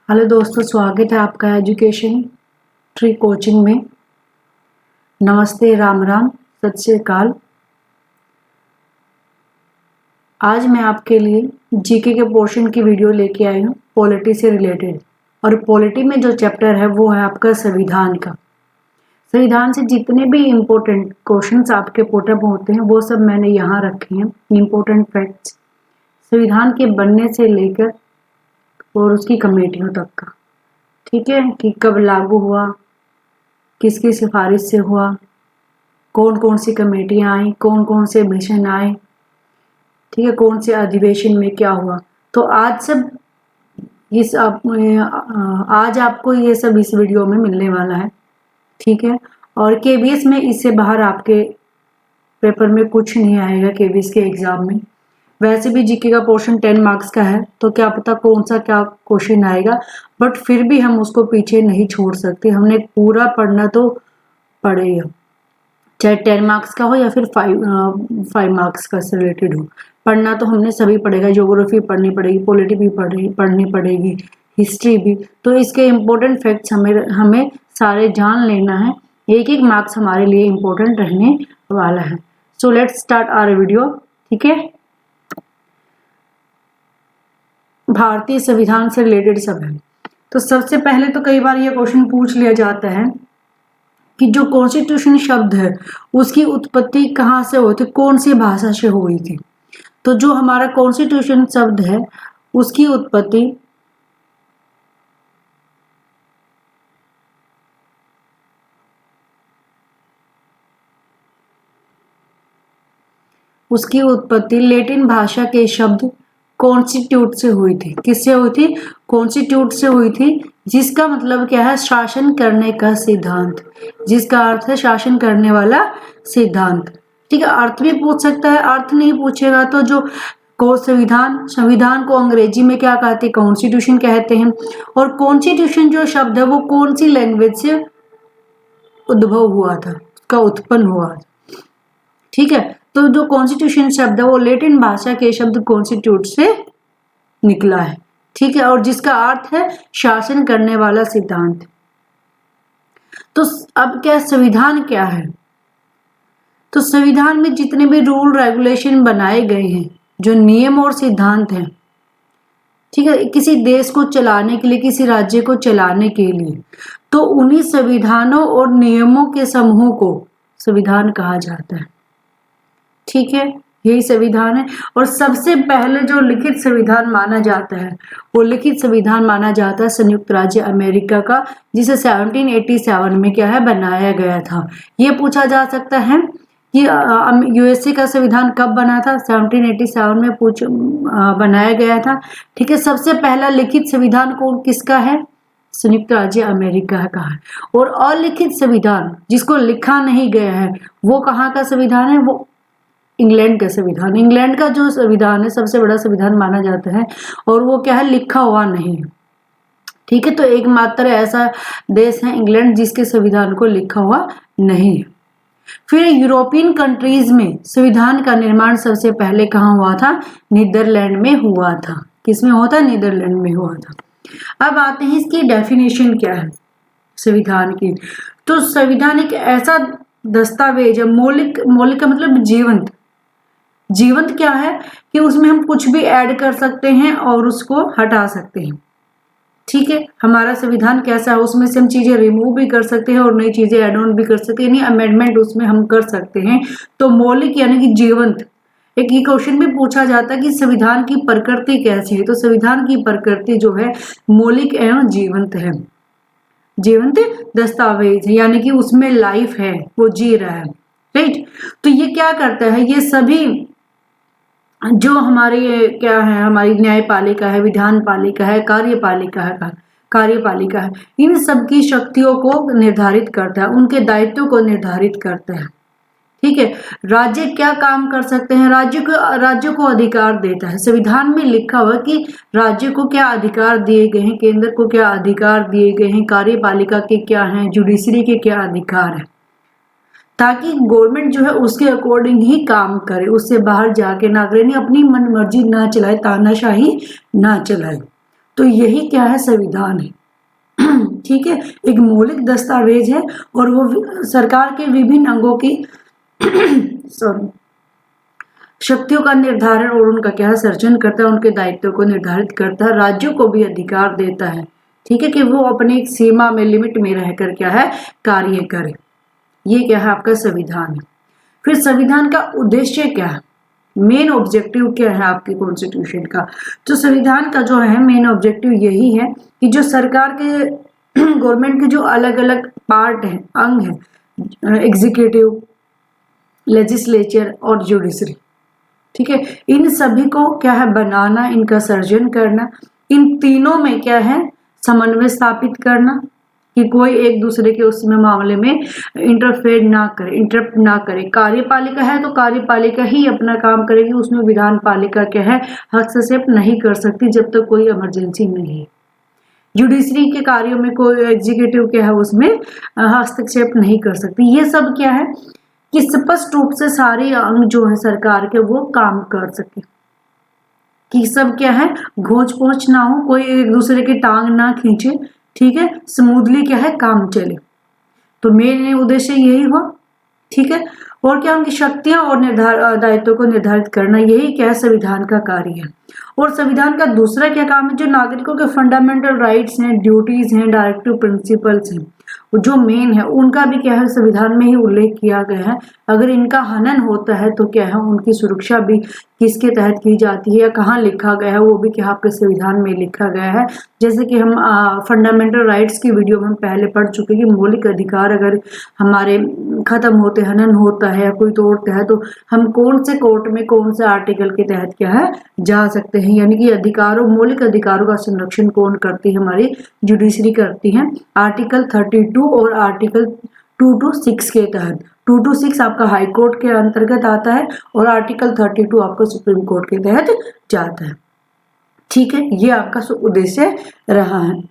Hello दोस्तों, स्वागत है आपका एजुकेशन ट्री कोचिंग में। नमस्ते, राम राम, सत श्री अकाल। आज मैं आपके लिए जीके के पोर्शन की वीडियो लेके आई हूँ पॉलिटी से रिलेटेड। और पॉलिटी में जो चैप्टर है वो है आपका संविधान का। संविधान से जितने भी इम्पोर्टेंट क्वेश्चंस आपके पुटअप होते हैं वो सब मैंने यहाँ रखे हैं। इम्पोर्टेंट फैक्ट्स संविधान के बनने से लेकर और उसकी कमेटियों तक का, ठीक है, कि कब लागू हुआ, किसकी सिफारिश से हुआ, कौन कौन सी कमेटियां आई, कौन कौन से मिशन आए, ठीक है, कौन से अधिवेशन में क्या हुआ। तो आज आपको ये सब इस वीडियो में मिलने वाला है, ठीक है। और केबीएस में इससे बाहर आपके पेपर में कुछ नहीं आएगा। केबीएस के एग्जाम में वैसे भी जीके का पोर्शन 10 मार्क्स का है, तो क्या पता कौन सा क्या क्वेश्चन आएगा, बट फिर भी हम उसको पीछे नहीं छोड़ सकते। हमने पूरा पढ़ना तो पड़ेगा, चाहे 10 मार्क्स का हो या फिर 5 मार्क्स का से रिलेटेड हो। पढ़ना तो हमने सभी पड़ेगा। ज्योग्राफी पढ़नी पड़ेगी, पॉलिटी भी पढ़नी पड़ेगी, हिस्ट्री भी। तो इसके इम्पोर्टेंट फैक्ट्स हमें सारे जान लेना है। एक एक मार्क्स हमारे लिए इम्पोर्टेंट रहने वाला है। So let's start our video, ठीक है। भारतीय संविधान से रिलेटेड सब है। तो सबसे पहले तो कई बार ये क्वेश्चन पूछ लिया जाता है कि जो कॉन्स्टिट्यूशन शब्द है उसकी उत्पत्ति कहाँ से हुई थी, कौन सी भाषा से हुई थी। तो जो हमारा कॉन्स्टिट्यूशन शब्द है उसकी उत्पत्ति लैटिन भाषा के शब्द कॉन्स्टिट्यूट से हुई थी। किससे हुई थी? कॉन्स्टिट्यूट से हुई थी, जिसका मतलब क्या है? शासन करने का सिद्धांत, जिसका अर्थ है शासन करने वाला सिद्धांत, ठीक है। अर्थ भी पूछ सकता है, अर्थ नहीं पूछेगा तो जो संविधान को अंग्रेजी में क्या कहते हैं? कॉन्स्टिट्यूशन कहते हैं। और कॉन्स्टिट्यूशन जो शब्द है वो कौन सी लैंग्वेज से उद्भव हुआ था, उसका उत्पन्न हुआ था, ठीक है। तो जो कॉन्स्टिट्यूशन शब्द है वो लैटिन भाषा के शब्द कॉन्स्टिट्यूट से निकला है, ठीक है, और जिसका अर्थ है शासन करने वाला सिद्धांत। तो अब क्या संविधान क्या है? तो संविधान में जितने भी रूल रेगुलेशन बनाए गए हैं, जो नियम और सिद्धांत हैं, ठीक है, किसी देश को चलाने के लिए, किसी राज्य को चलाने के लिए, तो उन्हीं संविधानों और नियमों के समूह को संविधान कहा जाता है, ठीक है। यही संविधान है। और सबसे पहले जो लिखित संविधान माना जाता है वो लिखित संविधान माना जाता है संयुक्त राज्य अमेरिका का, जिसे 1787 में क्या है? बनाया गया था। ये पूछा जा सकता है कि यूएसए का संविधान कब बना था? 1787 में बनाया गया था, ठीक है। सबसे पहला लिखित संविधान किसका है? संयुक्त राज्य अमेरिका का है। और अलिखित संविधान जिसको लिखा नहीं गया है वो कहाँ का संविधान है? वो इंग्लैंड का संविधान। इंग्लैंड का जो संविधान है सबसे बड़ा संविधान माना जाता है, और वो क्या है? लिखा हुआ नहीं है, ठीक है। तो एकमात्र ऐसा देश है इंग्लैंड जिसके संविधान को लिखा हुआ नहीं है। फिर यूरोपियन कंट्रीज में संविधान का निर्माण सबसे पहले कहाँ हुआ था? नीदरलैंड में हुआ था। किसमें हुआ था? नीदरलैंड में हुआ था। अब आते हैं इसकी डेफिनेशन क्या है संविधान की। तो संविधान एक ऐसा दस्तावेज है, मौलिक का मतलब जीवंत। जीवंत क्या है? कि उसमें हम कुछ भी ऐड कर सकते हैं और उसको हटा सकते हैं, ठीक है। हमारा संविधान कैसा है? उसमें से हम चीजें रिमूव भी कर सकते हैं और नई चीजें ऐड ऑन भी कर सकते हैं, यानी अमेंडमेंट उसमें हम कर सकते हैं। तो मौलिक यानी कि जीवंत। एक ये क्वेश्चन भी पूछा जाता है कि संविधान की प्रकृति कैसी है? तो संविधान की प्रकृति जो है मौलिक एवं जीवंत है। जीवंत दस्तावेज है, यानी कि उसमें लाइफ है, वो जी रहा है, राइट। तो ये क्या करता है? ये सभी जो हमारी क्या है, हमारी न्यायपालिका है, विधान पालिका है, कार्यपालिका है, इन सबकी शक्तियों को निर्धारित करता है, उनके दायित्व को निर्धारित करता है, ठीक है। राज्य क्या काम कर सकते हैं? राज्य को अधिकार देता है। संविधान में लिखा हुआ कि राज्य को क्या अधिकार दिए गए हैं, केंद्र को क्या अधिकार दिए गए हैं, कार्यपालिका के क्या हैं, जुडिशरी के क्या अधिकार है, ताकि गवर्नमेंट जो है उसके अकॉर्डिंग ही काम करे, उससे बाहर जाके ना करे, नहीं अपनी मन मर्जी ना चलाए, तानाशाही ना चलाए। तो यही क्या है, संविधान है। ठीक है, एक मौलिक दस्तावेज है और वो सरकार के विभिन्न अंगों की सॉरी शक्तियों का निर्धारण और उनका क्या है, सर्जन करता है, उनके दायित्व को निर्धारित करता है, राज्यों को भी अधिकार देता है, ठीक है, कि वो अपनी एक सीमा में, लिमिट में रहकर क्या है, कार्य करे। ये क्या है, आपका संविधान है। फिर संविधान का उद्देश्य क्या है, मेन ऑब्जेक्टिव क्या है आपके कॉन्स्टिट्यूशन का। तो संविधान का जो है मेन ऑब्जेक्टिव यही है कि जो सरकार के गवर्नमेंट के जो अलग अलग पार्ट हैं, अंग हैं, एग्जीक्यूटिव, लेजिस्लेचर और जुडिशरी, ठीक है, इन सभी को क्या है, बनाना, इनका सर्जन करना, इन तीनों में क्या है, समन्वय स्थापित करना कि कोई एक दूसरे के उसमें मामले में इंटरफेयर ना करे, इंटरप्ट ना करे। कार्यपालिका है तो कार्यपालिका ही अपना काम करेगी, उसमें विधान पालिका क्या है, हस्तक्षेप नहीं कर सकती जब तक कोई इमरजेंसी नहीं है। जुडिशरी के कार्यों में कोई एग्जीक्यूटिव क्या है, उसमें हस्तक्षेप नहीं कर सकती। ये सब क्या है कि स्पष्ट रूप से सारे अंग जो है सरकार के वो काम कर सके, कि सब क्या है, घोंच पहुंच ना हो, कोई एक दूसरे की टांग ना खींचे, ठीक है, स्मूथली क्या है, काम चले। तो मेन उद्देश्य यही हुआ, ठीक है। और क्या, उनकी शक्तियां और दायित्व को निर्धारित करना, यही क्या है, संविधान का कार्य है। और संविधान का दूसरा क्या काम है, जो नागरिकों के फंडामेंटल राइट्स हैं, ड्यूटीज हैं, डायरेक्टिव प्रिंसिपल्स हैं, जो मेन है उनका भी क्या है, संविधान में ही उल्लेख किया गया है। अगर इनका हनन होता है तो क्या है, उनकी सुरक्षा भी किसके तहत की जाती है या कहाँ लिखा गया है, वो भी क्या आपके संविधान में लिखा गया है। जैसे कि हम फंडामेंटल राइट्स की वीडियो में हम पहले पढ़ चुके हैं कि मौलिक अधिकार अगर हमारे खत्म होते, हनन होता है या कोई तोड़ता है, तो हम कौन से कोर्ट में, कौन से आर्टिकल के तहत क्या है, जा सकते हैं। यानी कि अधिकारों, मौलिक अधिकारों का संरक्षण कौन करती है, हमारी जुडिशरी करती है, आर्टिकल 32 और आर्टिकल 2 to 6 के तहत। 2 to 6 आपका हाई कोर्ट के अंतर्गत आता है और आर्टिकल 32 आपका सुप्रीम कोर्ट के तहत जाता है, ठीक है। ये आपका उद्देश्य रहा है।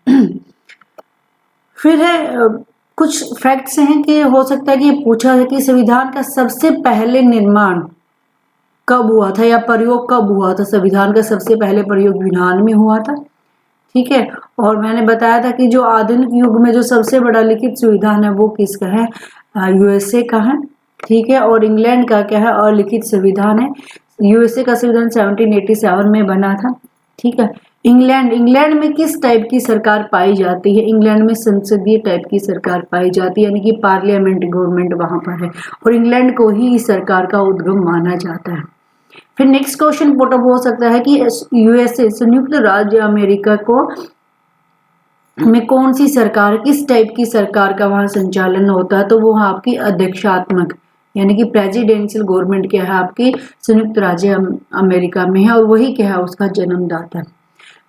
फिर है कुछ फैक्ट्स हैं कि हो सकता है कि ये पूछा है कि संविधान का सबसे पहले निर्माण कब हुआ था या प्रयोग कब हुआ था। संविधान का सबसे पहले प्रयोग यूनान में हुआ था, ठीक है। और मैंने बताया था कि जो आधुनिक युग में जो सबसे बड़ा लिखित संविधान है वो किसका है, यूएसए का है, ठीक है। और इंग्लैंड का क्या है, अलिखित संविधान है। यूएसए का संविधान 1787 में बना था, ठीक है। इंग्लैंड में किस टाइप की सरकार पाई जाती है, इंग्लैंड में संसदीय टाइप की सरकार पाई जाती है, यानी कि पार्लियामेंट गवर्नमेंट वहां पर है और इंग्लैंड को ही इस सरकार का उद्गम माना जाता है। फिर नेक्स्ट क्वेश्चन पुटअप हो सकता है कि यूएसए, संयुक्त राज्य अमेरिका को में कौन सी सरकार, किस टाइप की सरकार का वहां संचालन होता है, तो वो आपकी अध्यक्षात्मक, यानी कि प्रेसिडेंशियल गवर्नमेंट क्या है आपकी संयुक्त राज्य अमेरिका में है और वही क्या है उसका जन्मदाता है।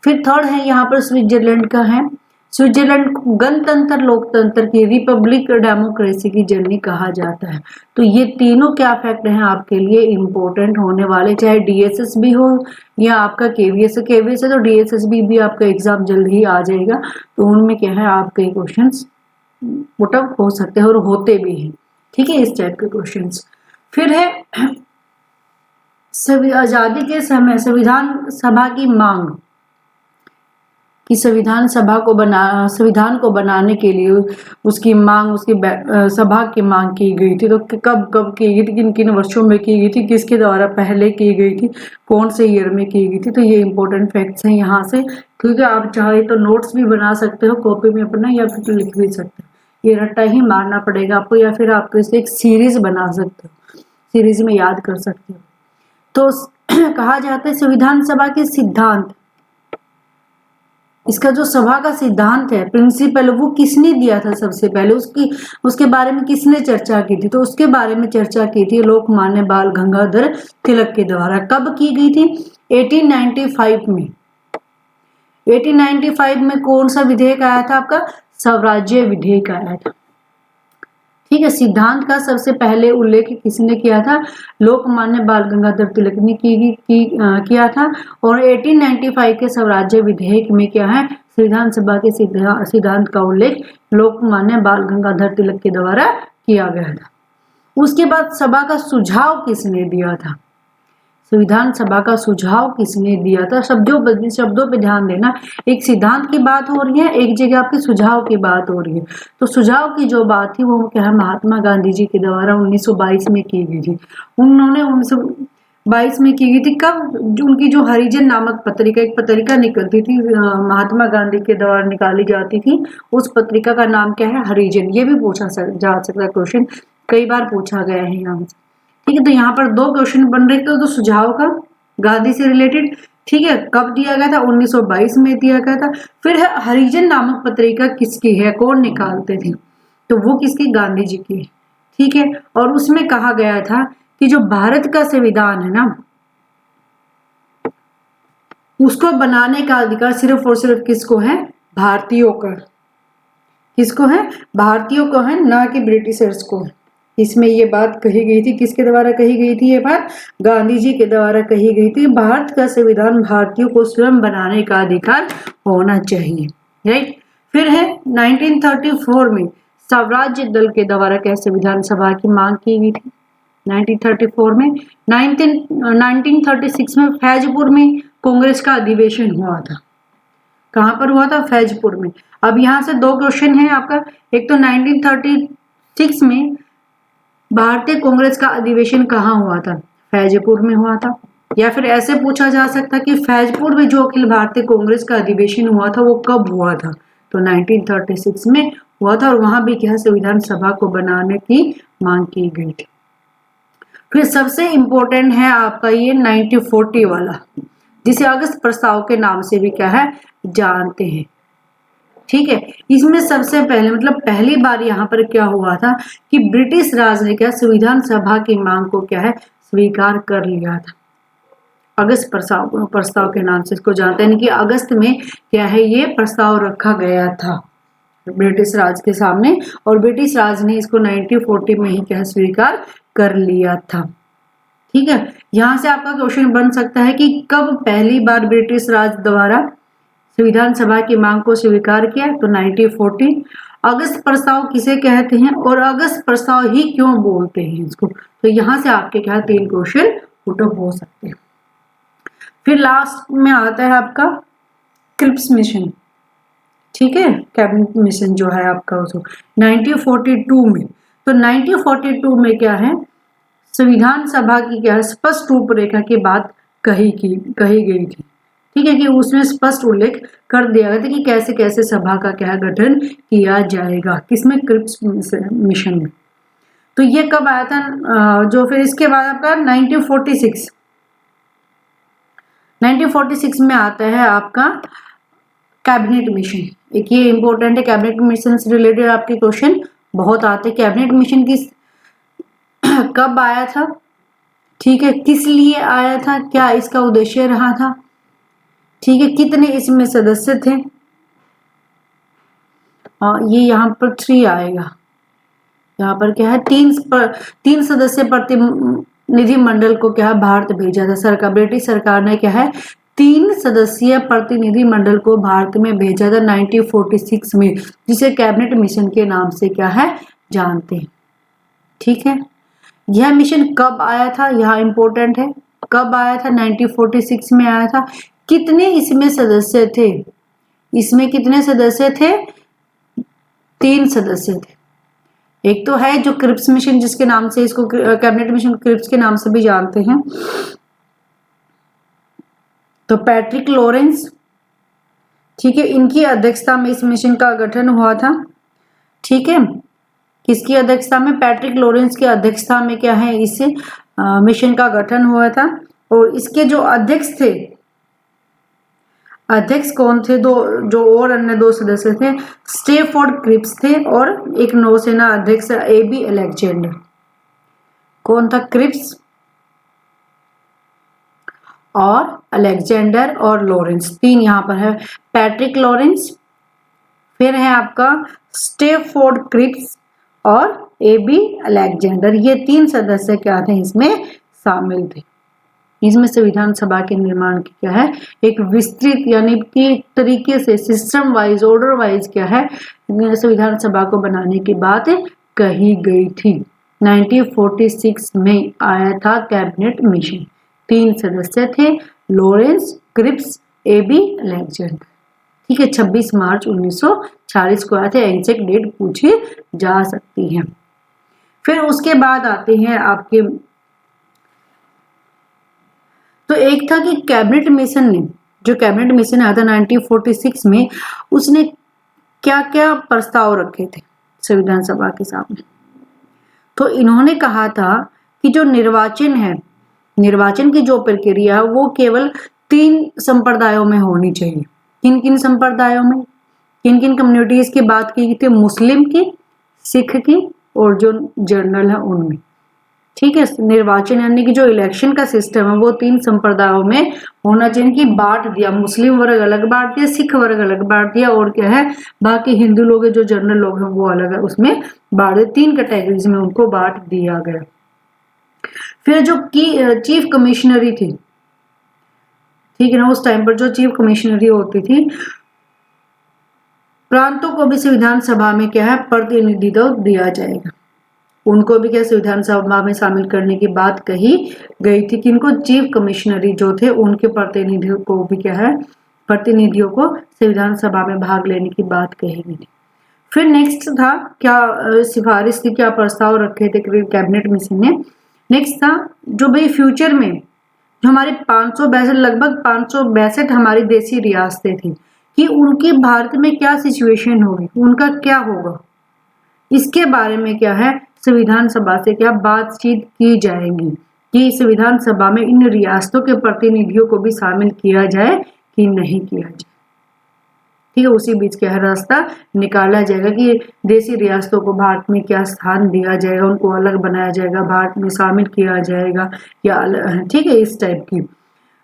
फिर थर्ड है यहाँ पर स्विट्जरलैंड का है। स्विट्जरलैंड गणतंत्र, लोकतंत्र की, रिपब्लिक, डेमोक्रेसी की जननी कहा जाता है। तो ये तीनों क्या फैक्ट हैं आपके लिए इंपॉर्टेंट होने वाले, चाहे डीएसएस भी हो या आपका केवीएस है तो डीएसएस भी आपका एग्जाम जल्द ही आ जाएगा, तो उनमें क्या है आपके क्वेश्चंस पुटअप हो सकते हैं और होते भी हैं, ठीक है, इस टाइप के क्वेश्चंस। फिर है आजादी के समय संविधान सभा की मांग, कि संविधान को बनाने के लिए उसकी मांग, उसकी सभा की मांग की गई थी। तो कब की गई थी, किन किन वर्षों में की गई थी, किसके द्वारा पहले की गई थी, कौन से ईयर में की गई थी। तो ये इंपॉर्टेंट फैक्ट्स हैं यहाँ से, क्योंकि आप चाहे तो नोट्स भी बना सकते हो कॉपी में अपना, या फिर लिख भी सकते हो, ये रट्टा ही मारना पड़ेगा आपको, या फिर आप इसे एक सीरीज बना सकते हो, सीरीज में याद कर सकते हो। तो कहा जाता है संविधान सभा के सिद्धांत, इसका जो सभा का सिद्धांत है, प्रिंसिपल, वो किसने दिया था सबसे पहले, उसके बारे में किसने चर्चा की थी, तो उसके बारे में चर्चा की थी लोकमान्य बाल गंगाधर तिलक के द्वारा। कब की गई थी, 1895 में। 1895 में कौन सा विधेयक आया था आपका, स्वराज्य विधेयक आया था, ठीक है। सिद्धांत का सबसे पहले उल्लेख किसने किया था, लोकमान्य बाल गंगाधर तिलक ने किया था। और 1895 के स्वराज्य विधेयक में क्या है, संविधान सभा के सिद्धांत का उल्लेख लोकमान्य बाल गंगाधर तिलक के द्वारा किया गया था। उसके बाद सभा का सुझाव किसने दिया था, संविधान सभा का सुझाव किसने दिया था? शब्दों पे ध्यान देना। एक सिद्धांत की बात हो रही है, एक जगह आपके सुझाव की बात हो रही है। तो सुझाव की जो बात थी वो क्या है, महात्मा गांधी जी के द्वारा 1922 में की गई थी। उन्होंने 1922 में की गई थी। कब? उनकी जो हरिजन नामक पत्रिका, एक पत्रिका निकलती थी महात्मा गांधी के द्वारा निकाली जाती थी, उस पत्रिका का नाम क्या है? हरिजन। ये भी पूछा जा सकता है क्वेश्चन, कई बार पूछा गया है यहाँ से। ठीक है, तो यहाँ पर 2 क्वेश्चन बन रहे थे। तो सुझाव का गांधी से रिलेटेड, ठीक है, कब दिया गया था? 1922 में दिया गया था। फिर है हरिजन नामक पत्रिका किसकी है, कौन निकालते थे? तो वो किसकी? गांधी जी की। ठीक है, और उसमें कहा गया था कि जो भारत का संविधान है ना, उसको बनाने का अधिकार सिर्फ और सिर्फ किसको है? भारतीयों का। किसको है? भारतीयों को है, ना कि ब्रिटिशर्स को। इसमें ये बात कही गई थी, किसके द्वारा कही गई थी? ये बात गांधी जी के द्वारा कही गई थी। भारत का संविधान भारतीयों को स्वयं बनाने का अधिकार होना चाहिए, राइट। फिर है 1934 में स्वराज्य दल के द्वारा क्या संविधान सभा की मांग की गई थी? 1934 में। 1936 में फैजपुर में कांग्रेस का अधिवेशन हुआ था। कहां पर हुआ था? फैजपुर में। अब यहां से 2 क्वेश्चन है आपका। एक तो 1936 में भारतीय कांग्रेस का अधिवेशन कहाँ हुआ था? फैजपुर में हुआ था। या फिर ऐसे पूछा जा सकता कि फैजपुर में जो अखिल भारतीय कांग्रेस का अधिवेशन हुआ था वो कब हुआ था? तो 1936 में हुआ था, और वहां भी क्या संविधान सभा को बनाने की मांग की गई थी। फिर सबसे इंपॉर्टेंट है आपका ये 1940 वाला, जिसे अगस्त प्रस्ताव के नाम से भी क्या है जानते हैं। ठीक है, इसमें सबसे पहले मतलब पहली बार यहाँ पर क्या हुआ था कि ब्रिटिश राज ने क्या संविधान सभा की मांग को क्या है स्वीकार कर लिया था। अगस्त प्रस्ताव के नाम से इसको जानते हैं कि अगस्त में क्या है ये प्रस्ताव रखा गया था ब्रिटिश राज के सामने, और ब्रिटिश राज ने इसको 1940 में ही क्या स्वीकार कर लिया था। ठीक है, यहाँ से आपका क्वेश्चन बन सकता है कि कब पहली बार ब्रिटिश राज द्वारा संविधान सभा की मांग को स्वीकार किया? तो 1940। अगस्त प्रस्ताव किसे कहते हैं और अगस्त प्रस्ताव ही क्यों बोलते हैं इसको? तो यहाँ से आपके क्या 3 क्वेश्चन पुटअप हो सकते हैं। फिर लास्ट में आता है आपका क्रिप्स मिशन। ठीक है, कैबिनेट मिशन जो है आपका उसको 1942 में। तो 1942 में क्या है संविधान सभा की क्या स्पष्ट रूपरेखा की बात कही गई थी। ठीक है, कि उसमें स्पष्ट उल्लेख कर दिया गया था कि कैसे कैसे सभा का क्या गठन किया जाएगा, किसमें? क्रिप्स मिशन में। तो ये कब आया था? जो फिर इसके बाद आपका 1946 में आता है आपका कैबिनेट मिशन। एक ये इंपॉर्टेंट है, कैबिनेट मिशन से रिलेटेड आपके क्वेश्चन बहुत आते हैं। कैबिनेट मिशन किस कब आया था? ठीक है, किस लिए आया था, क्या इसका उद्देश्य रहा था? ठीक है, कितने इसमें सदस्य थे? ये यहाँ पर 3 आएगा। यहाँ पर क्या है 3 सदस्य प्रतिनिधि मंडल को क्या है भारत भेजा था। सरकार, ब्रिटिश सरकार ने क्या है 3 सदस्यीय प्रतिनिधि मंडल को भारत में भेजा था 1946 में, जिसे कैबिनेट मिशन के नाम से क्या है जानते हैं। ठीक है, यह मिशन कब आया था? यहाँ इंपॉर्टेंट है, कब आया था? 1946 में आया था। कितने इसमें सदस्य थे? इसमें कितने सदस्य थे? 3 सदस्य थे। एक तो है जो क्रिप्स मिशन, जिसके नाम से इसको कैबिनेट मिशन क्रिप्स के नाम से भी जानते हैं, तो पैट्रिक लॉरेंस। ठीक है, इनकी अध्यक्षता में इस मिशन का गठन हुआ था। ठीक है, किसकी अध्यक्षता में? पैट्रिक लॉरेंस की अध्यक्षता में क्या है इस मिशन का गठन हुआ था। और इसके जो अध्यक्ष थे, अध्यक्ष कौन थे? जो और अन्य 2 सदस्य थे, स्टेफोर्ड क्रिप्स थे और एक नौसेना अध्यक्ष एबी अलेक्जेंडर। कौन था? क्रिप्स और अलेक्जेंडर और लॉरेंस, 3 यहाँ पर है। पैट्रिक लॉरेंस, फिर है आपका स्टेफोर्ड क्रिप्स और एबी अलेक्जेंडर। ये 3 सदस्य क्या थे इसमें शामिल थे। इसमें संविधान सभा के निर्माण की क्या है एक विस्तृत यानी कि तरीके से सिस्टम वाइज ऑर्डर वाइज क्या है संविधान सभा को बनाने की बात कही गई थी। 1946 में आया था कैबिनेट मिशन। 3 सदस्य थे, लॉरेंस, क्रिप्स, एबी अलेक्जेंडर। ठीक है, 26 मार्च 1946 को आए थे। एग्जैक्ट डेट पूछी जा सकती है। फिर उसके बाद आते हैं आपके, तो एक था कि कैबिनेट मिशन ने, जो कैबिनेट मिशन आया था 1946 में, उसने क्या क्या प्रस्ताव रखे थे संविधान सभा के सामने। तो इन्होंने कहा था कि जो निर्वाचन है, निर्वाचन की जो प्रक्रिया है वो केवल 3 संप्रदायों में होनी चाहिए। किन किन संप्रदायों में, किन किन कम्युनिटीज की बात की थी? मुस्लिम की, सिख की और जो जर्नल है उनमें। ठीक है, निर्वाचन यानी कि जो इलेक्शन का सिस्टम है वो 3 संप्रदायों में होना चाहिए। कि बांट दिया, मुस्लिम वर्ग अलग बांट दिया, सिख वर्ग अलग बांट दिया, और क्या है बाकी हिंदू लोग है, जो जनरल लोग हैं वो अलग है, उसमें बांट दिया। 3 कैटेगरीज में उनको बांट दिया गया। फिर जो चीफ कमिश्नरी थी, ठीक है ना, उस टाइम पर जो चीफ कमिश्नरी होती थी, प्रांतों को भी संविधान सभा में क्या है प्रतिनिधित्व दिया जाएगा। उनको भी क्या संविधान सभा में शामिल करने की बात कही गई थी। कि इनको चीफ कमिश्नरी जो थे उनके प्रतिनिधियों को भी क्या है, प्रतिनिधियों को संविधान सभा में भाग लेने की बात कही गई थी। फिर नेक्स्ट था क्या सिफारिश थी, क्या प्रस्ताव रखे थे कैबिनेट मिशन ने। नेक्स्ट था जो भाई फ्यूचर में जो हमारे 562 लगभग 562 हमारी देसी रियासतें थी, कि उनकी भारत में क्या सिचुएशन होगी, उनका क्या होगा, इसके बारे में क्या है संविधान सभा से क्या बातचीत की जाएगी। कि संविधान सभा में इन रियासतों के प्रतिनिधियों को भी शामिल किया जाए कि नहीं किया जाए। ठीक है, उसी बीच क्या है रास्ता निकाला जाएगा कि देसी रियासतों को भारत में क्या स्थान दिया जाएगा, उनको अलग बनाया जाएगा, भारत में शामिल किया जाएगा या ठीक है, इस टाइप की।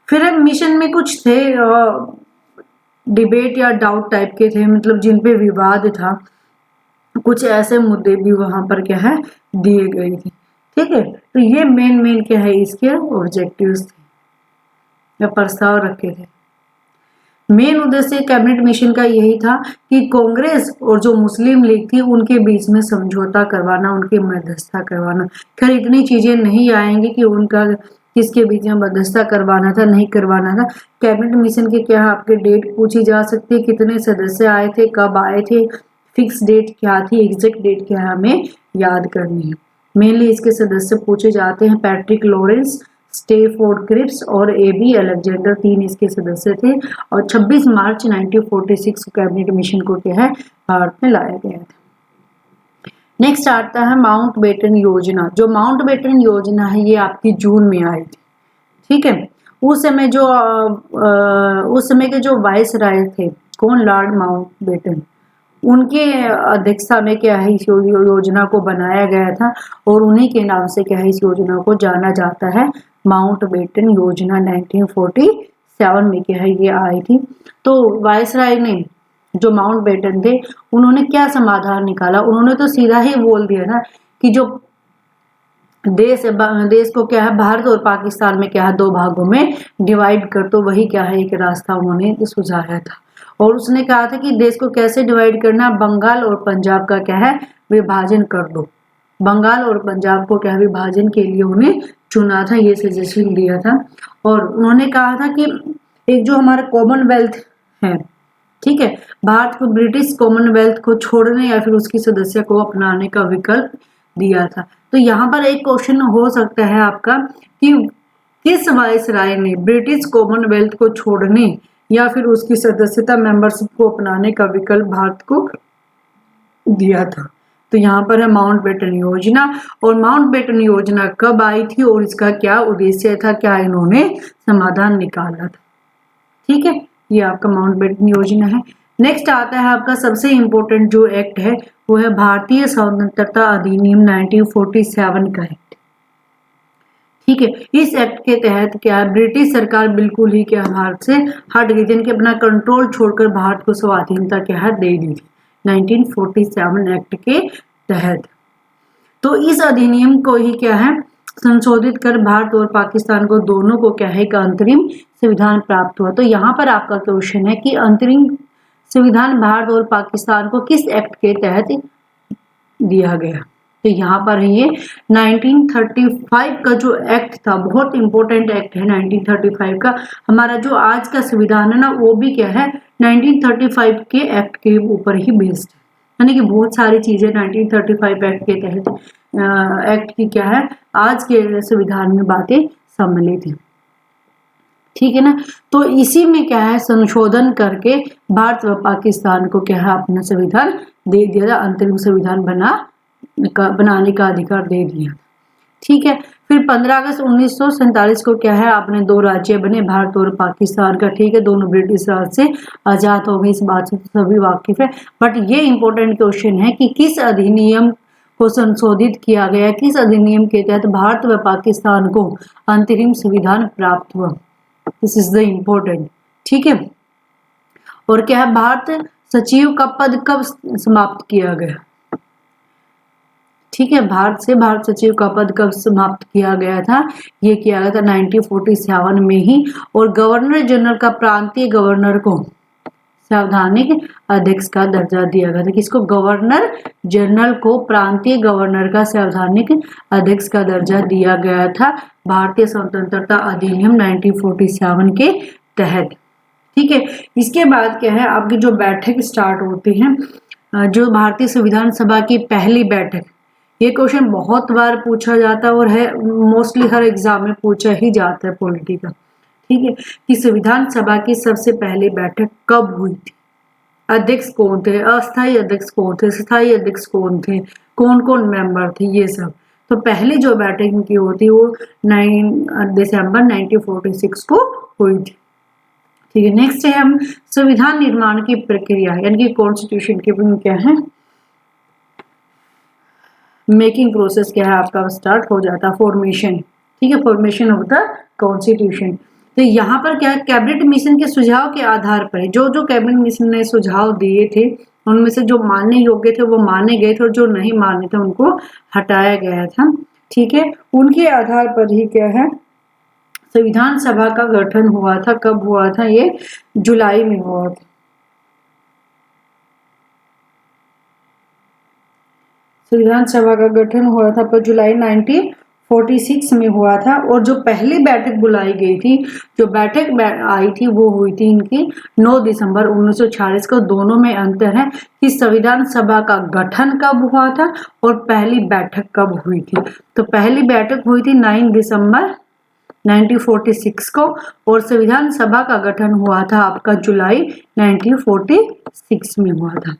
फिर मिशन में कुछ थे डिबेट या डाउट टाइप के थे, मतलब जिन पे विवाद था, कुछ ऐसे मुद्दे भी वहां पर क्या है दिए गए थे। ठीक है, तो ये मेन क्या है इसके ऑब्जेक्टिव्स थे या प्रस्ताव रखे थे। मेन उद्देश्य कैबिनेट मिशन का यही था कि कांग्रेस और जो मुस्लिम लीग थी उनके बीच में समझौता करवाना, उनकी मध्यस्थता करवाना। खैर इतनी चीजें नहीं आएंगी कि उनका किसके बीच में मध्यस्थता करवाना था, नहीं करवाना था। कैबिनेट मिशन के क्या आपके डेट पूछी जा सकती है, कितने सदस्य आए थे, कब आए थे, फिक्स डेट क्या थी, एग्जैक्ट डेट क्या है हमें याद करनी है। मेनली इसके सदस्य पूछे जाते हैं पैट्रिक लॉरेंस, स्टेफोर्ड क्रिप्स और एबी अलेक्जेंडर, 3 इसके सदस्य थे। और 26 मार्च 1946 कैबिनेट मिशन को क्या है भारत में लाया गया था। नेक्स्ट आता है माउंट बेटन योजना। जो माउंट बेटन योजना है ये आपकी जून में आई थी। ठीक है, उस समय के जो वाइस राय थे कौन, लॉर्ड माउंट बेटन, उनके अध्यक्षता में क्या है इस योजना को बनाया गया था, और उन्हीं के नाम से क्या है इस योजना को जाना जाता है माउंट बेटन योजना। 1947 में क्या है ये आई थी। तो वायसराय ने जो माउंट बेटन थे उन्होंने क्या समाधान निकाला, उन्होंने तो सीधा ही बोल दिया था कि जो देश को क्या है भारत और पाकिस्तान में क्या है 2 भागों में डिवाइड कर, तो वही क्या है एक रास्ता उन्होंने सुझाया था। और उसने कहा था कि देश को कैसे डिवाइड करना, बंगाल और पंजाब का क्या है विभाजन कर दो। बंगाल और पंजाब को क्या विभाजन के लिए उन्हें चुना था, ये सजेशन दिया था। और उन्होंने कहा था कि एक जो हमारा कॉमनवेल्थ है, ठीक है, भारत को ब्रिटिश कॉमनवेल्थ को छोड़ने या फिर उसकी सदस्य को अपनाने का विकल्प दिया था। तो यहाँ पर एक क्वेश्चन हो सकता है आपका कि किस वायसराय ने ब्रिटिश कॉमनवेल्थ को छोड़ने या फिर उसकी सदस्यता मेंबरशिप को अपनाने का विकल्प भारत को दिया था। तो यहाँ पर है माउंट बेटन योजना। और माउंट बेटन योजना कब आई थी और इसका क्या उद्देश्य था, क्या इन्होंने समाधान निकाला था। ठीक है, ये आपका माउंट बेटन योजना है। नेक्स्ट आता है आपका सबसे इंपॉर्टेंट जो एक्ट है वो है भारतीय स्वतंत्रता अधिनियम 1947 का एक्ट। ठीक है, इस एक्ट के तहत क्या है ब्रिटिश सरकार बिल्कुल ही क्या भारत से हट गई थी, इनके अपना कंट्रोल छोड़कर भारत को स्वाधीनता क्या है दे दी थी 1947 एक्ट के तहत। तो इस अधिनियम को ही क्या है संशोधित कर भारत और पाकिस्तान को दोनों को क्या है एक अंतरिम संविधान प्राप्त हुआ। तो यहाँ पर आपका क्वेश्चन है कि अंतरिम संविधान भारत और पाकिस्तान को किस एक्ट के तहत दिया गया। तो यहाँ पर है ये 1935 का जो एक्ट था, बहुत इंपॉर्टेंट एक्ट है 1935 का। हमारा जो आज का संविधान है ना, वो भी क्या है 1935 के एक्ट के ऊपर ही बेस्ड है। यानी कि बहुत सारी चीजें 1935 एक्ट के तहत एक्ट की क्या है आज के संविधान में बातें सम्मिलित है। ठीक है ना। तो इसी में क्या है संशोधन करके भारत व पाकिस्तान को क्या है अपना संविधान दे दिया था, अंतरिम संविधान बनाने का अधिकार दे दिया। ठीक है। फिर 15 अगस्त 1947 को क्या है आपने दो राज्य बने भारत और पाकिस्तान का। ठीक है, दोनों ब्रिटिश राज से आजाद हो गए, इस बात से सभी वाकिफ है। बट ये इंपॉर्टेंट क्वेश्चन है कि किस अधिनियम को संशोधित किया गया, किस अधिनियम के तहत भारत व पाकिस्तान को अंतरिम संविधान प्राप्त हुआ। This is the important. ठीक है। और क्या है भारत सचिव का पद कब समाप्त किया गया। ठीक है, भारत सचिव का पद कब समाप्त किया गया था, ये किया गया था 1947 में ही। और गवर्नर जनरल का प्रांतीय गवर्नर को संवैधानिक अध्यक्ष का दर्जा दिया गया था। किसको, गवर्नर जनरल को प्रांतीय गवर्नर का संवैधानिक अध्यक्ष का दर्जा दिया गया था भारतीय स्वतंत्रता अधिनियम 1947 के तहत। ठीक है। इसके बाद क्या है आपकी जो बैठक स्टार्ट होती है, जो भारतीय संविधान सभा की पहली बैठक, ये क्वेश्चन बहुत बार पूछा जाता है और है मोस्टली हर एग्जाम में पूछा ही जाता है पॉलिटी का। ठीक है, कि संविधान सभा की सबसे पहली बैठक कब हुई थी, अध्यक्ष कौन थे, अस्थायी अध्यक्ष कौन थे, स्थायी अध्यक्ष कौन थे, कौन कौन मेंबर थे, ये सब। तो पहली जो बैठक की होती वो 9 दिसंबर 1946 को हुई थी। ठीक है। नेक्स्ट है हम संविधान निर्माण की प्रक्रिया यानी कि कॉन्स्टिट्यूशन की क्या है मेकिंग प्रोसेस क्या है आपका स्टार्ट हो जाता है फॉर्मेशन। ठीक है, फॉर्मेशन ऑफ द कॉन्स्टिट्यूशन। तो यहाँ पर क्या है कैबिनेट मिशन के सुझाव के आधार पर जो जो कैबिनेट मिशन ने सुझाव दिए थे उनमें से जो मानने योग्य थे वो माने गए थे और जो नहीं माने थे उनको हटाया गया था। ठीक है, उनके आधार पर ही क्या है संविधान सभा का गठन हुआ था। कब हुआ था, ये जुलाई में हुआ था। संविधान सभा का गठन हुआ था पर जुलाई 1946 में हुआ था। और जो पहली बैठक बुलाई गई थी, जो बैठक आई थी वो हुई थी इनकी 9 दिसंबर 1946 को। दोनों में अंतर है कि संविधान सभा का गठन कब हुआ था और पहली बैठक कब हुई थी। तो पहली बैठक हुई थी 9 दिसंबर 1946 को और संविधान सभा का गठन हुआ था आपका जुलाई 1946 में हुआ था।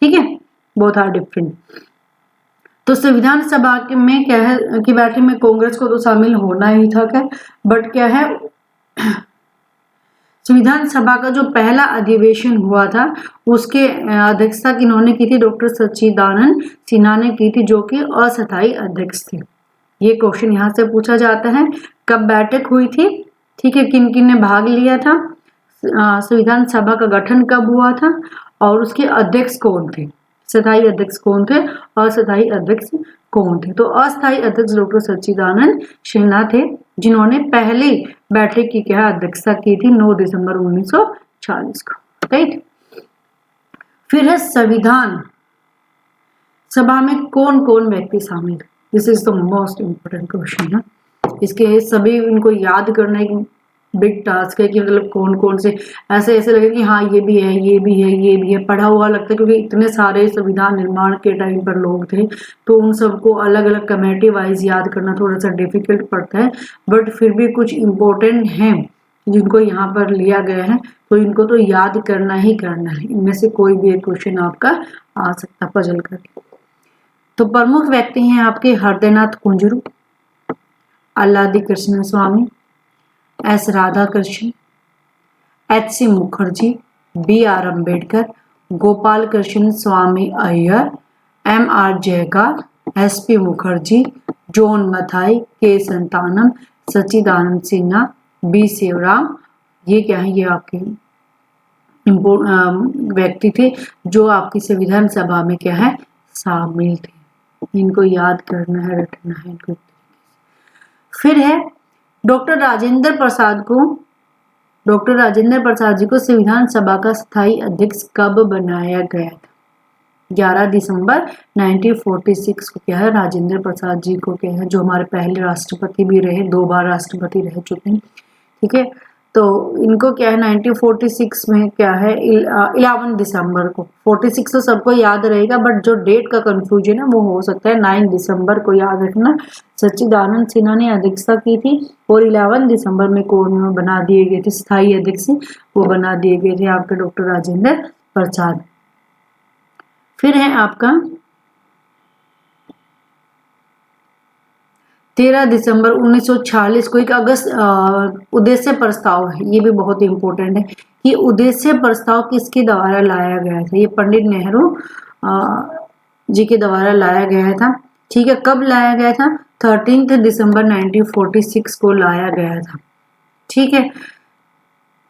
ठीक है, बोथ आर डिफरेंट। तो संविधान सभा में क्या है कि बैठक में कांग्रेस को तो शामिल होना ही था क्या, बट क्या है संविधान सभा का जो पहला अधिवेशन हुआ था उसके अध्यक्षता किन्होंने की थी, डॉक्टर सच्चिदानंद सिन्हा ने की थी जो कि अस्थायी अध्यक्ष थे। ये क्वेश्चन यहाँ से पूछा जाता है कब बैठक हुई थी। ठीक है, किन किन ने भाग लिया था, संविधान सभा का गठन कब हुआ था और उसके अध्यक्ष कौन थे, स्थायी अध्यक्ष कौन थे, अस्थायी अध्यक्ष कौन थे। तो अस्थायी अध्यक्ष डॉक्टर सच्चिदानंद सिन्हा थे जिन्होंने पहली बैठक की क्या अध्यक्षता की थी 9 दिसंबर 1940 को। राइट। फिर है संविधान सभा में कौन कौन व्यक्ति शामिल, this is the most important question है। इसके सभी इनको याद करना एक बिग टास्क है कि मतलब कौन कौन से ऐसे ऐसे लगे कि हाँ ये भी है ये भी है ये भी है, पढ़ा हुआ लगता है क्योंकि इतने सारे संविधान निर्माण के टाइम पर लोग थे तो उन सबको अलग अलग कमेटी वाइज याद करना थोड़ा सा डिफिकल्ट पड़ता है। बट फिर भी कुछ इम्पोर्टेंट हैं जिनको यहाँ पर लिया गया है तो इनको तो याद करना ही करना है। इनमें से कोई भी एक क्वेश्चन आपका आ सकता है पजल करके। तो प्रमुख व्यक्ति हैं आपके हृदयनाथ कुंजरू, अल्लादी कृष्ण स्वामी, एस राधा कृष्ण, एच.सी. मुखर्जी, बी.आर. अम्बेडकर, गोपाल कृष्ण स्वामी अय्यर, एम.आर. जयकार, एस.पी. मुखर्जी, जॉन मथाई, के संतानम, सच्चिदानंद सिन्हा, बी. शिवराम। ये क्या है, ये आपके व्यक्ति थे जो आपकी संविधान सभा में क्या है शामिल थे। इनको याद करना है, रटना है इनको। फिर है डॉक्टर राजेंद्र प्रसाद जी को संविधान सभा का स्थायी अध्यक्ष कब बनाया गया था। 11 दिसंबर 1946 को क्या है राजेंद्र प्रसाद जी को क्या है, जो हमारे पहले राष्ट्रपति भी रहे, 2 बार राष्ट्रपति रह चुके हैं, ठीक है। तो इनको क्या है 1946 में क्या है 11 दिसंबर को, 46 तो सबको याद रहेगा बट जो डेट का कंफ्यूजन है वो हो सकता है 9 दिसंबर को याद रखना। सच्चिदानंद सिन्हा ने अध्यक्षता की थी और 11 दिसंबर में कौन बना दिए गए थे स्थायी अध्यक्ष, वो बना दिए गए थे आपके डॉक्टर राजेंद्र प्रसाद। फिर है आपका 13 दिसंबर 1946 को एक अगस्त उद्देश्य प्रस्ताव है, ये भी बहुत इंपॉर्टेंट है कि उद्देश्य प्रस्ताव किसके द्वारा लाया गया था। ये पंडित नेहरू जी के द्वारा लाया गया था, ठीक है। कब लाया गया था? 13 दिसंबर 1946 को लाया गया था, ठीक है।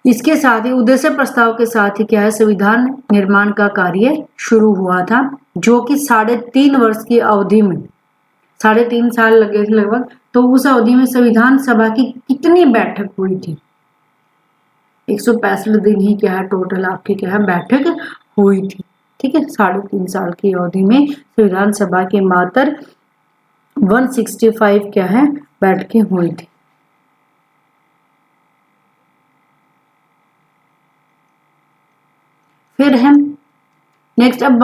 इसके साथ ही उद्देश्य प्रस्ताव के साथ ही क्या है संविधान निर्माण का कार्य शुरू हुआ था, जो कि 3.5 वर्ष की अवधि में 3.5 साल लगे थे लगभग। तो उस अवधि में संविधान सभा की कितनी बैठक हुई थी? 165 दिन ही क्या है टोटल आपकी क्या है बैठक हुई थी, ठीक है। 3.5 साल की अवधि में संविधान सभा के मात्र 165 क्या है बैठकें हुई थी। फिर है नेक्स्ट, अब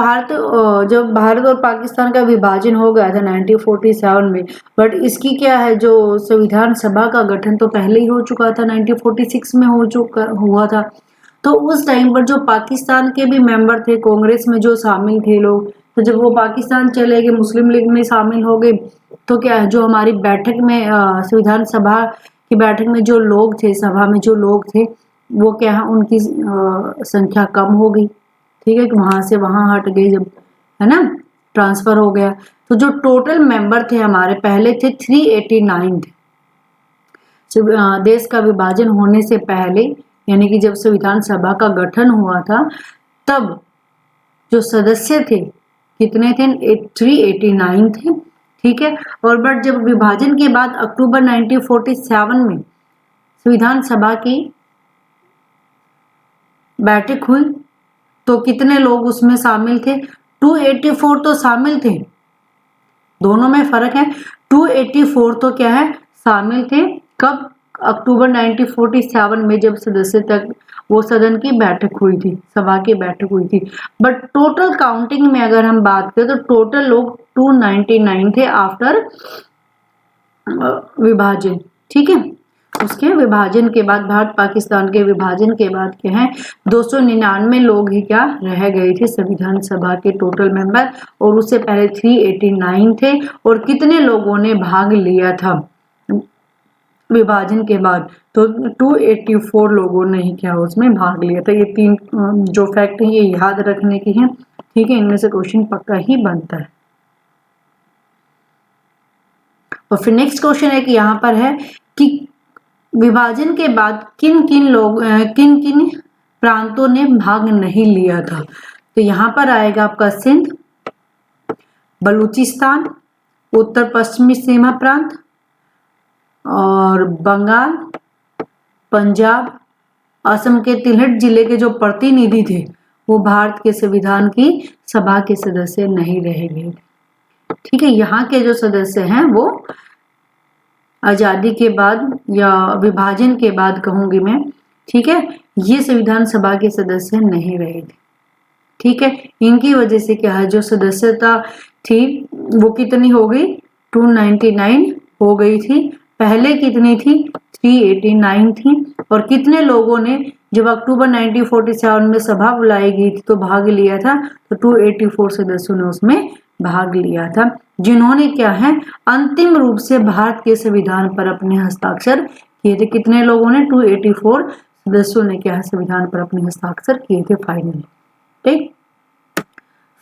जब भारत और पाकिस्तान का विभाजन हो गया था 1947 में, बट इसकी क्या है जो संविधान सभा का गठन तो पहले ही हो चुका था, 1946 में हुआ था। तो उस टाइम पर जो पाकिस्तान के भी मेंबर थे कांग्रेस में जो शामिल थे लोग, तो जब वो पाकिस्तान चले गए मुस्लिम लीग में शामिल हो गए, तो क्या है जो हमारी बैठक में संविधान सभा की बैठक में जो लोग थे, सभा में जो लोग थे, वो क्या है उनकी संख्या कम हो गई, ठीक है। कि वहां से वहां हट गई जब, है ना, ट्रांसफर हो गया। तो जो टोटल मेंबर थे हमारे पहले थे 389 थे। देश का विभाजन होने से पहले यानी कि जब संविधान सभा का गठन हुआ था तब जो सदस्य थे कितने थे? 389 थे, ठीक है। और बट जब विभाजन के बाद अक्टूबर 1947 में संविधान सभा की बैठक हुई तो कितने लोग उसमें शामिल थे? 284 तो शामिल थे, दोनों में फर्क है। 284 तो क्या है शामिल थे, कब? अक्टूबर 1947 में जब सदस्य तक वो सदन की बैठक हुई थी, सभा की बैठक हुई थी। बट टोटल काउंटिंग में अगर हम बात करें तो टोटल लोग 299 थे आफ्टर विभाजन, ठीक है। उसके विभाजन के बाद भारत पाकिस्तान के विभाजन के बाद क्या है 299 लोग ही क्या रह गए थे संविधान सभा के टोटल मेंबर, और उससे पहले 389 थे। और कितने लोगों ने भाग लिया था विभाजन के बाद? तो 284 लोगों ने ही क्या उसमें भाग लिया था। ये 3 जो फैक्ट है ये याद रखने की है, ठीक है। इनमें से क्वेश्चन पक्का ही बनता है। और फिर नेक्स्ट क्वेश्चन है कि यहाँ पर है कि विभाजन के बाद किन किन प्रांतों ने भाग नहीं लिया था? तो यहाँ पर आएगा आपका सिंध, बलूचिस्तान, उत्तर पश्चिमी सीमा प्रांत और बंगाल, पंजाब। असम के तिलहट जिले के जो प्रतिनिधि थे वो भारत के संविधान की सभा के सदस्य नहीं रह गए, ठीक है। यहाँ के जो सदस्य हैं वो आजादी के बाद या विभाजन के बाद कहूंगी मैं, ठीक है, ये संविधान सभा के सदस्य नहीं रहे थे, ठीक है। इनकी वजह से क्या है जो सदस्यता थी वो कितनी हो गई? 299 हो गई थी, पहले कितनी थी? 389 थी। और कितने लोगों ने जब अक्टूबर 1947 में सभा बुलाई गई थी तो भाग लिया था? तो 284 सदस्यों ने उसमें भाग लिया था, जिन्होंने क्या है अंतिम रूप से भारत के संविधान पर अपने हस्ताक्षर किए थे। कितने लोगों ने? 284 सदस्यों ने क्या है संविधान पर अपने हस्ताक्षर किए थे फाइनली, ठीक।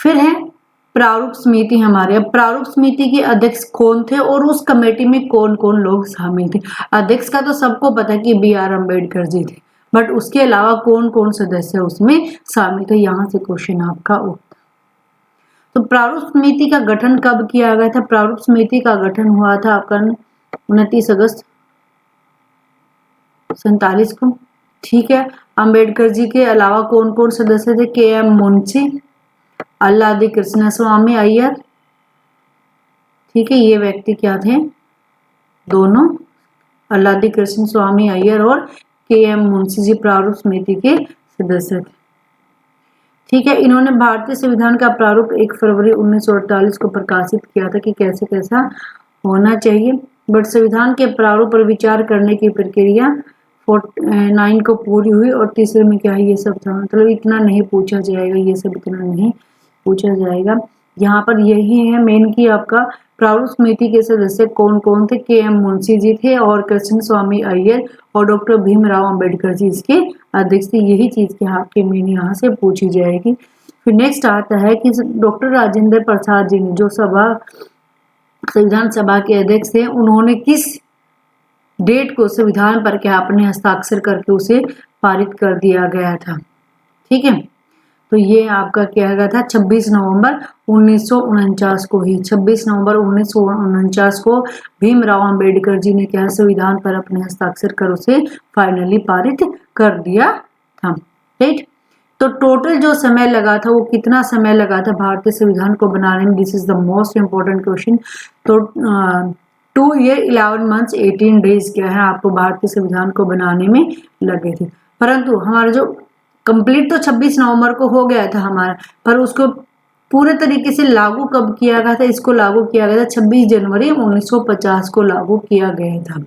फिर है प्रारूप समिति हमारे। अब प्रारूप समिति के अध्यक्ष कौन थे और उस कमेटी में कौन कौन लोग शामिल थे? अध्यक्ष का तो सबको पता है कि BR अम्बेडकर जी थे, बट उसके अलावा कौन कौन सदस्य उसमें शामिल थे? यहाँ से क्वेश्चन आपका उठता। तो प्रारूप समिति का गठन कब किया गया था? प्रारूप समिति का गठन हुआ था आपका 29 अगस्त 47 को, ठीक है। अंबेडकर जी के अलावा कौन कौन सदस्य थे? KM मुंशी, अल्लादी कृष्ण स्वामी अय्यर, ठीक है, ये व्यक्ति क्या थे, दोनों अल्लादी कृष्ण स्वामी अय्यर और के.एम. मुंशी जी प्रारूप समिति के सदस्य थे। ठीक है, इन्होंने भारतीय संविधान का प्रारूप 1 फरवरी 1948 को प्रकाशित किया था कि कैसे कैसा होना चाहिए। बट संविधान के प्रारूप पर विचार करने की प्रक्रिया 9 को पूरी हुई और तीसरे में क्या है, ये सब था। मतलब इतना नहीं पूछा जाएगा, ये सब इतना नहीं पूछा जाएगा। यहाँ पर यही है मेन कि आपका प्रारूप समिति के सदस्य कौन कौन थे। के.एम. मुंशी जी थे और कृष्ण स्वामी अय्यर और डॉक्टर भीमराव अंबेडकर जी इसके अध्यक्ष थे। यही चीज के आपके मेन यहाँ से पूछी जाएगी। फिर नेक्स्ट आता है कि डॉक्टर राजेंद्र प्रसाद जी ने जो संविधान सभा के अध्यक्ष थे, उन्होंने किस डेट को संविधान पर क्या अपने हस्ताक्षर करके उसे पारित कर दिया गया था। ठीक है, तो ये आपका क्या गया था 26 नवंबर 1949 को ही 26 नवंबर 1949 को भीमराव अंबेडकर जी ने क्या संविधान पर अपने हस्ताक्षर कर उसे फाइनली पारित कर दिया था। राइट, तो टोटल जो समय लगा था वो कितना समय लगा था भारतीय संविधान को बनाने में, this is the most important question. तो 2 ईयर 11 मंथ्स 18 डेज क्या है आपको भारतीय संविधान को बनाने में लगे थे। परंतु हमारा जो कंप्लीट तो 26 नवंबर को हो गया था हमारा, पर उसको पूरे तरीके से लागू कब किया गया था, इसको लागू किया गया था 26 जनवरी 1950 को लागू किया गया था।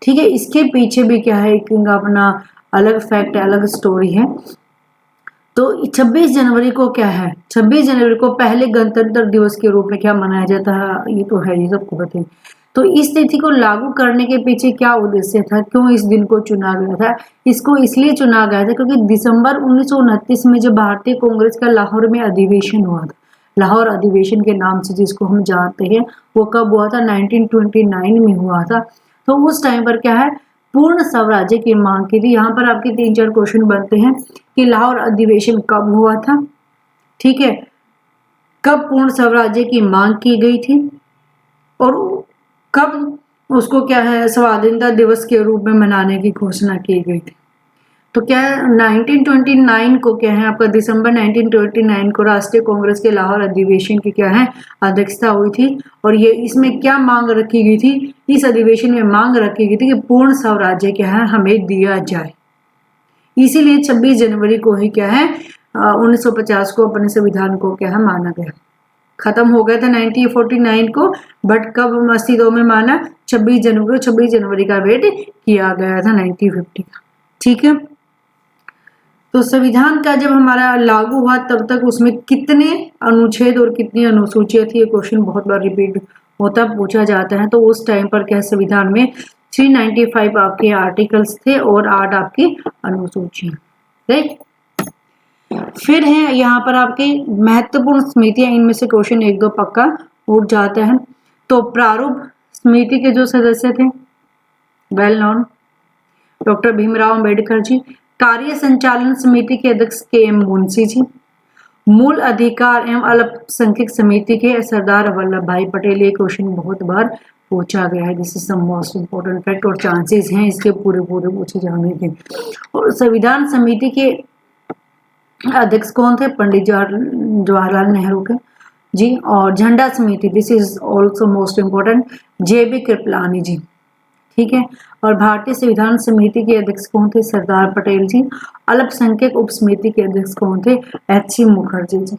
ठीक है, इसके पीछे भी क्या है अपना अलग फैक्ट, अलग स्टोरी है। तो 26 जनवरी को क्या है, 26 जनवरी को पहले गणतंत्र दिवस के रूप में क्या मनाया जाता है, ये तो है, ये सबको पता है। तो इस तिथि को लागू करने के पीछे क्या उद्देश्य था, क्यों इस दिन को चुना गया था? इसको इसलिए चुना गया था क्योंकि दिसंबर 1929 में जब भारतीय कांग्रेस का लाहौर में अधिवेशन हुआ था, लाहौर अधिवेशन के नाम से जिसको हम जानते हैं, वो कब हुआ था, 1929 में हुआ था। तो उस टाइम पर क्या है, पूर्ण स्वराज्य की मांग की थी। यहाँ पर आपके 3-4 क्वेश्चन बनते हैं कि लाहौर अधिवेशन कब हुआ था, ठीक है, कब पूर्ण स्वराज्य की मांग की गई थी और कब उसको क्या है स्वाधीनता दिवस के रूप में मनाने की घोषणा की गई थी। तो क्या है 1929 को क्या है आपका दिसंबर 1929 को राष्ट्रीय कांग्रेस के लाहौर अधिवेशन की क्या है अध्यक्षता हुई थी और ये इसमें क्या मांग रखी गई थी, इस अधिवेशन में मांग रखी गई थी कि पूर्ण स्वराज्य क्या है हमें दिया जाए। इसीलिए 26 जनवरी को ही क्या है 1950 को अपने संविधान को क्या है माना गया। खत्म हो गया था 1949 को, बट कब अस्तित्व में माना 26 जनवरी, 26 जनवरी का वेट किया गया था 1950 का। ठीक है, तो संविधान का जब हमारा लागू हुआ तब तक उसमें कितने अनुच्छेद और कितनी अनुसूचियां थी, ये क्वेश्चन बहुत बार रिपीट होता पूछा जाता है। तो उस टाइम पर क्या संविधान में 395 आपके आर्टिकल्स थे और 8 आपकी अनुसूचियां। राइट, फिर है यहाँ पर आपकी महत्वपूर्ण समितियां, इनमें से क्वेश्चन 1-2 पक्का उठ जाता है। तो प्रारूप समिति के जो सदस्य थे well known doctor Bhimrao Ambedkar ji, कार्य संचालन समिति के अध्यक्ष के.एम. मुंशी जी, मूल अधिकार एवं अल्पसंख्यक समिति के सरदार वल्लभ भाई पटेल। ये क्वेश्चन बहुत बार पूछा गया है, this is the most important fact और चांसेस हैं इसके पूरे पूछे जाने के। और संविधान समिति के अध्यक्ष कौन थे, पंडित जवाहरलाल नेहरू के जी। और झंडा समिति, this is also most important, J B. Kripalani ji. ठीक है, और भारतीय संविधान समिति के अध्यक्ष कौन थे, सरदार पटेल जी। अल्पसंख्यक उप समिति के अध्यक्ष कौन थे, एच.सी. मुखर्जी जी।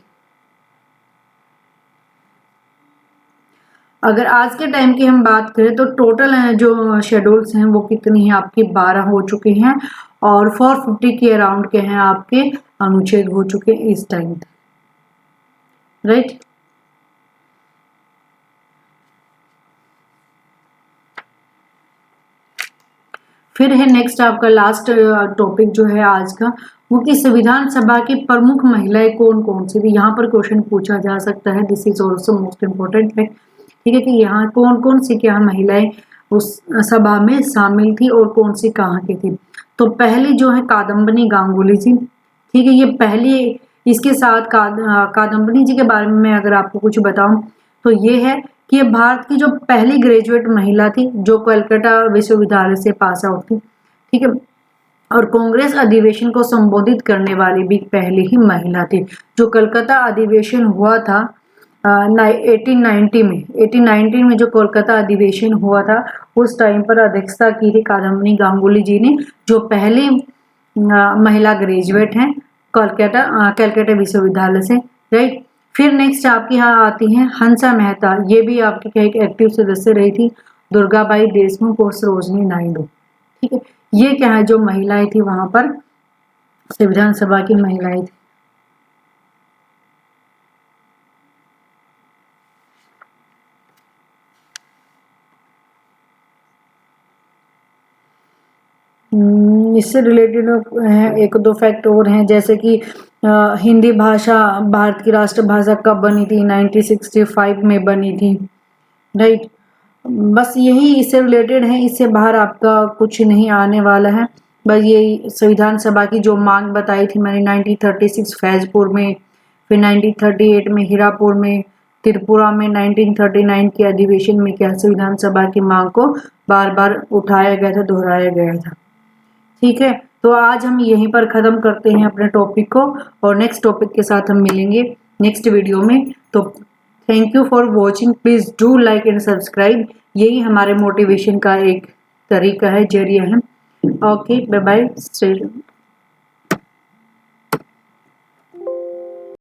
अगर आज के टाइम की हम बात करें तो टोटल जो शेड्यूल्स हैं वो कितनी हैं आपकी 12 हो चुके हैं और 450 के अराउंड के हैं आपके अनुच्छेद हो चुके हैं इस टाइम। राइट, फिर है नेक्स्ट आपका लास्ट टॉपिक जो है आज का, वो कि संविधान सभा की प्रमुख महिलाएं कौन कौन सी थी। यहाँ पर क्वेश्चन पूछा जा सकता है, this is also most important fact. ठीक है, कि यहाँ कौन कौन सी क्या महिलाएं उस सभा में शामिल थी और कौन सी कहाँ की थी। तो पहली जो है कादम्बनी गांगुली जी। ठीक है, ये पहली, इसके साथ कादम्बनी जी के बारे में मैं अगर आपको कुछ बताऊं तो ये है कि भारत की जो पहली ग्रेजुएट महिला थी जो कलकत्ता विश्वविद्यालय से पास आउट थी। ठीक है, और कांग्रेस अधिवेशन को संबोधित करने वाली भी पहली ही महिला थी। जो कलकत्ता अधिवेशन हुआ था 1890 में जो कोलकाता अधिवेशन हुआ था, उस टाइम पर अध्यक्षता की थी कादम्बिनी गांगुली जी ने, जो पहली महिला ग्रेजुएट हैं कलकत्ता विश्वविद्यालय से, राइट। फिर नेक्स्ट आपकी यहाँ आती हैं हंसा मेहता, ये भी आपकी एक एक्टिव सदस्य रही थी, दुर्गाबाई देशमुख और सरोजनी नायडू, ठीक है। ये क्या है, जो महिलाएं थी वहां पर संविधान सभा की महिलाएं थी। इससे रिलेटेड एक दो फैक्ट और हैं, जैसे कि हिंदी भाषा भारत की राष्ट्रभाषा कब बनी थी, 1965 में बनी थी, राइट। बस यही इससे रिलेटेड है, इससे बाहर आपका कुछ नहीं आने वाला है। बस यही संविधान सभा की जो मांग बताई थी मैंने 1936 फैजपुर में, फिर 1938 में हीरापुर में, त्रिपुरा में 1939 के अधिवेशन में क्या संविधान सभा की मांग को बार बार उठाया गया था, दोहराया गया था, ठीक है। तो आज हम यहीं पर ख़त्म करते हैं अपने टॉपिक को, और नेक्स्ट टॉपिक के साथ हम मिलेंगे नेक्स्ट वीडियो में। तो thank you for watching, please do like and subscribe, यही हमारे मोटिवेशन का एक तरीका है, जरिया है। Okay, bye bye, stay